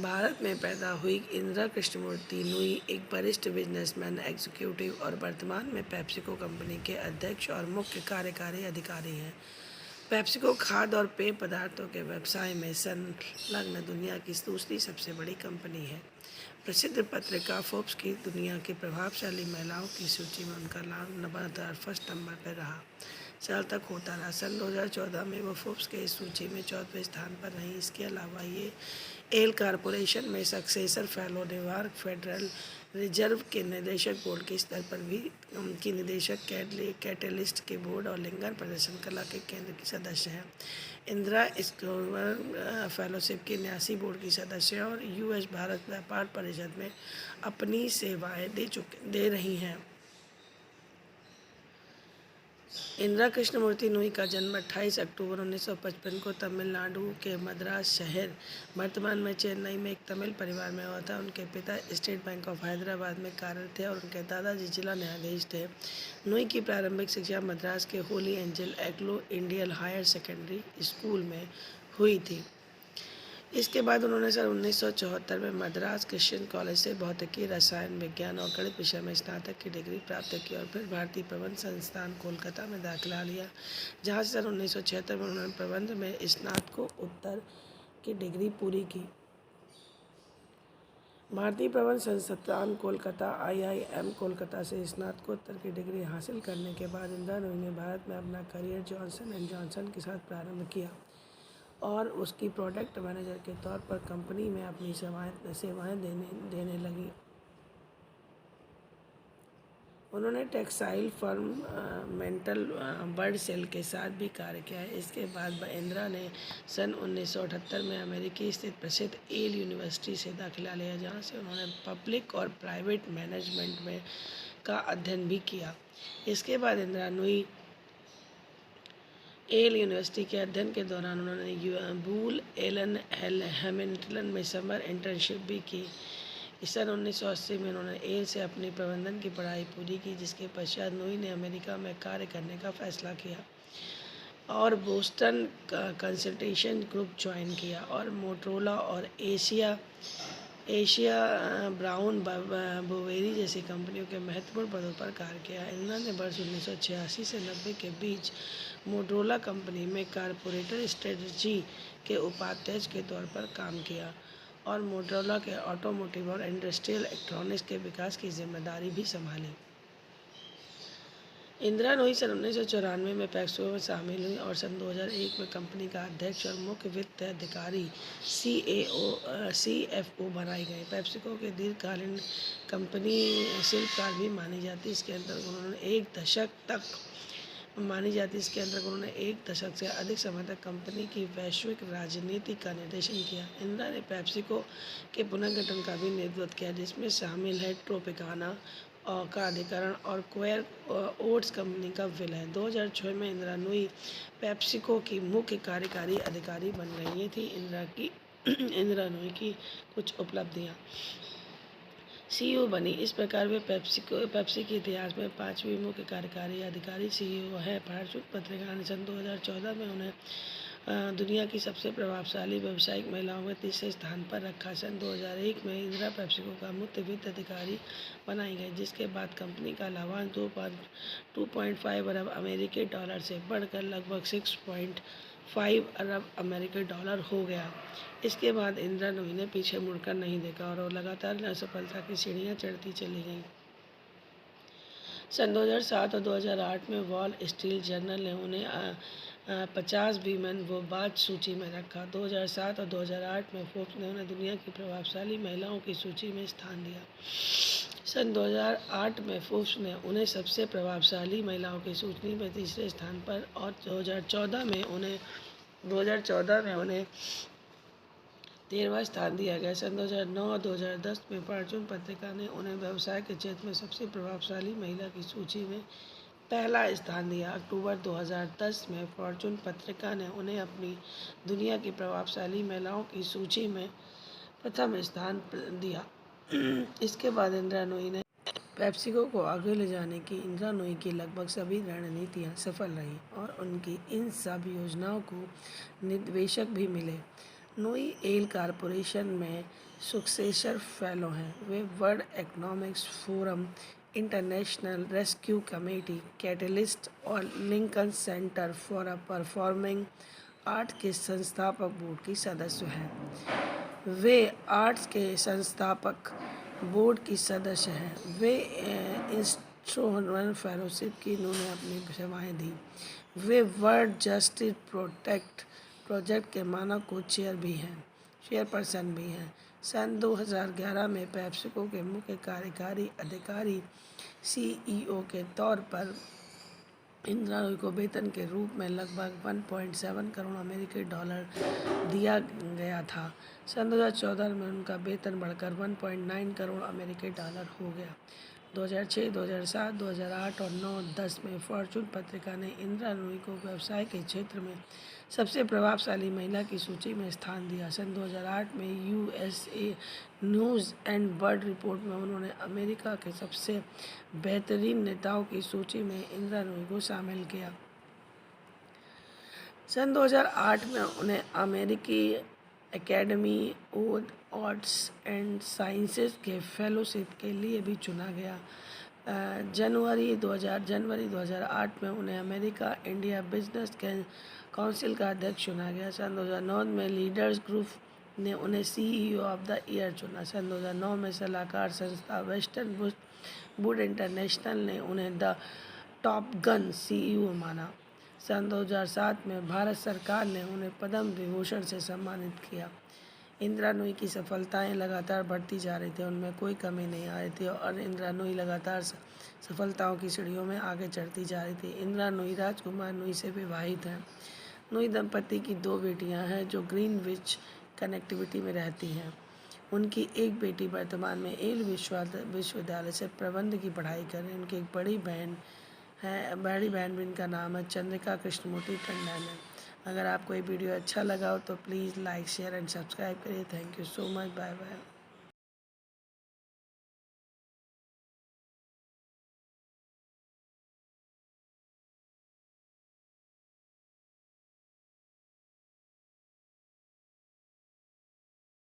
भारत में पैदा हुई इंदिरा कृष्णमूर्ति नुई एक वरिष्ठ बिजनेसमैन, एग्जीक्यूटिव और वर्तमान में पेप्सिको कंपनी के अध्यक्ष और मुख्य कार्यकारी अधिकारी हैं। पेप्सिको खाद्य और पेय पदार्थों के व्यवसाय में संलग्न दुनिया की दूसरी सबसे बड़ी कंपनी है। प्रसिद्ध पत्रिका फोर्ब्स की दुनिया की प्रभावशाली महिलाओं की सूची में उनका नाम लगातार फर्स्ट नंबर पर रहा साल तक होता रहा। सन 2014 में वो फोर्ब्स के इस सूची में 4वें स्थान पर रहीं। इसके अलावा ये एल कॉरपोरेशन में successor fellow, New York federal reserve के निदेशक बोर्ड के स्तर पर भी की निदेशक कैटलिस्ट के बोर्ड और लिंगन प्रदर्शन कला के केंद्र की सदस्य हैं। इंदिरा स्कोवर फेलोशिप की 89 बोर्ड की सदस्य हैं और यूएस भारत व्यापार परिषद में अपनी सेवाएं दे रही हैं। इंदिरा कृष्णमूर्ति नुई का जन्म 28 अक्टूबर 1955 को तमिलनाडु के मद्रास शहर, वर्तमान में चेन्नई में एक तमिल परिवार में हुआ था। उनके पिता स्टेट बैंक ऑफ हैदराबाद में कार्यरत थे और उनके दादाजी जिला न्यायाधीश थे। नुई की प्रारंभिक शिक्षा मद्रास के Holy Angel Anglo Indian Higher Secondary School में हुई थी। इसके बाद उन्होंने सन 1974 में मद्रास क्रिश्चियन कॉलेज से भौतिकी, रसायन विज्ञान और गणित विषय में स्नातक की डिग्री प्राप्त की और फिर भारतीय प्रबंध संस्थान कोलकाता में दाखिला लिया, जहां से सन 1976 में उन्होंने प्रबंध में स्नातकोत्तर की डिग्री पूरी की। भारतीय प्रबंध संस्थान कोलकाता IIM कोलकाता से स्नातकोत्तर की डिग्री हासिल करने के बाद इंदिरा नुई ने भारत में अपना करियर जॉनसन एंड जॉनसन के साथ प्रारंभ किया और उसकी प्रोडक्ट मैनेजर के तौर पर कंपनी में अपनी सेवाएं देने लगी। उन्होंने टेक्सटाइल फर्म मेंटल बर्ड सेल के साथ भी कार्य किया है। इसके बाद इंदिरा ने सन 1978 में अमेरिकी स्थित प्रसिद्ध येल यूनिवर्सिटी से दाखिला लिया, जहां से उन्होंने पब्लिक और प्राइवेट मैनेजमेंट में का अध्ययन भी किया। इसके बाद इंदिरा नुई येल यूनिवर्सिटी के अध्ययन के दौरान उन्होंने बूल एलन हैमिल्टन में समर इंटर्नशिप भी की। सन 1980 में उन्होंने येल से अपनी प्रबंधन की पढ़ाई पूरी की, जिसके पश्चात नुई ने अमेरिका में कार्य करने का फैसला किया और बोस्टन कंसल्टेशन ग्रुप ज्वाइन किया और मोटरोला और एशिया ब्राउन बोवेरी जैसी कंपनियों के महत्वपूर्ण पदों पर कार्य किया। इंदिरा ने वर्ष 1986 से 90 के बीच मोटरोला कंपनी में कॉरपोरेट स्ट्रेटजी के उपाध्यक्ष के तौर पर काम किया और मोटरोला के ऑटोमोटिव और इंडस्ट्रियल इलेक्ट्रॉनिक्स के विकास की जिम्मेदारी भी संभाली। इंदिरा नुई सन 1994 में पेप्सिको में शामिल हुई और सन 2001 में कंपनी का अध्यक्ष और मुख्य वित्त अधिकारी CFO बनाई गई। पेप्सिको के दीर्घकालीन कंपनी शिल्पकार भी मानी जाती, इसके अंतर्गत उन्होंने एक दशक से अधिक समय तक कंपनी की वैश्विक राजनीति का निर्देशन किया। इंदिरा ने पेप्सिको के पुनर्गठन का भी नेतृत्व किया, जिसमें शामिल है ट्रोपिकाना का अधिकरण और क्वेर ओट्स कंपनी का विलय। 2006 में इंदिरा नुई पेप्सिको की मुख्य कार्यकारी अधिकारी बन गई। ये थी इंदिरा नुई की कुछ उपलब्धियां। CEO बनी। इस प्रकार वे पेप्सी के इतिहास में 5वीं मुख्य कार्यकारी अधिकारी CEO है। फॉर्च्यून पत्रिका ने सन 2014 में उन्हें दुनिया की सबसे प्रभावशाली व्यावसायिक महिलाओं में तीसरे स्थान पर रखा। सन 2001 में इंदिरा पेप्सिको का मुख्य वित्त अधिकारी बनाई गई, जिसके बाद कंपनी का लाभांश 2.5 अरब अमेरिकी डॉलर से बढ़कर लगभग 6.5 अरब अमेरिकी डॉलर हो गया। इसके बाद इंदिरा नुई ने पीछे मुड़कर नहीं देखा और लगातार असफलता की सीढ़ियां चढ़ती चली गई। सन 2007 और 2008 में वॉल स्ट्रीट जर्नल ने उन्हें 50 वीमेन वो बात सूची में रखा। 2007 और 2008 में फोर्ब्स ने उन्हें दुनिया की प्रभावशाली महिलाओं की सूची में स्थान दिया। सन 2008 में फोर्ब्स ने उन्हें सबसे प्रभावशाली महिलाओं की सूची में तीसरे स्थान पर और 2014 में उन्हें 13वां स्थान दिया गया। सन 2009 और 2010 में फॉर्च्यून पत्रिका ने उन्हें व्यवसाय के क्षेत्र में सबसे प्रभावशाली महिला की सूची में पहला स्थान दिया। अक्टूबर 2010 में फॉर्च्यून पत्रिका ने उन्हें अपनी दुनिया की प्रभावशाली महिलाओं की सूची में प्रथम स्थान दिया। इसके बाद इंदिरा नुई ने पेप्सिको को आगे ले जाने की इंदिरा नुई की लगभग सभी रणनीतियाँ सफल रहीं और उनकी इन सब योजनाओं को निदेशक भी मिले। नोई एल कॉरपोरेशन में सक्सेसर फेलो हैं। वे world economics forum, international rescue committee, catalyst और Lincoln centre for a performing art के संस्थापक बोर्ड की सदस्य हैं। वे आर्ट्स के संस्थापक बोर्ड की सदस्य हैं। वे इंस्ट्रूमेंट फेलोशिप की इन्होंने अपनी सेवाएं दी। वे वर्ल्ड जस्टिस प्रोजेक्ट के मानव को चेयरपर्सन भी हैं। सन 2011 में पेप्सिको के मुख्य कार्यकारी अधिकारी सीईओ के तौर पर इंदिरा नूई को वेतन के रूप में लगभग 1.7 करोड़ अमेरिकी डॉलर दिया गया था। सन 2014 में उनका वेतन बढ़कर 1.9 करोड़ अमेरिकी डॉलर हो गया। 2006, 2007, 2008 और 9-10 में फॉर्च्यून पत्रिका ने इंदिरा नूई को व्यवसाय के क्षेत्र में सबसे प्रभावशाली महिला की सूची में स्थान दिया। सन 2008 में USA news and world report में उन्होंने अमेरिका के सबसे बेहतरीन नेताओं की सूची में इंदिरा नूई को शामिल किया। सन 2008 में उन्हें अमेरिकी academy of arts and sciences के फेलोशिप के लिए भी चुना गया। जनवरी 2008 में उन्हें अमेरिका इंडिया बिजनेस काउंसिल का अध्यक्ष चुना गया। सन 2009 में लीडर्स ग्रुप ने उन्हें सीईओ ऑफ द ईयर चुना। सन 2009 में सलाहकार संस्था वेस्टर्न वुड इंटरनेशनल ने उन्हें द टॉप गन सीईओ माना। सन 2007 में भारत सरकार ने उन्हें पद्म विभूषण से सम्मानित किया। इंदिरा नूई की सफलताएं लगातार बढ़ती जा रही थी, उनमें कोई कमी नहीं आ रही थी और इंदिरा नूई लगातार सफलताओं की सीढ़ियों में आगे चढ़ती जा रही थी। इंदिरा नूई राजकुमार नूई से विवाहित हैं। नूई दंपति की 2 बेटियां हैं जो ग्रीनविच कनेक्टिविटी में रहती हैं। उनकी एक बेटी वर्तमान में येल विश्वविद्यालय से प्रबंध की पढ़ाई कर रही है। उनकी एक बड़ी बहन जिनका नाम है चंद्रिका कृष्णमूर्ति टंडन है। अगर आपको ये वीडियो अच्छा लगा हो तो please like, share and subscribe करिए। Thank you so much. Bye bye.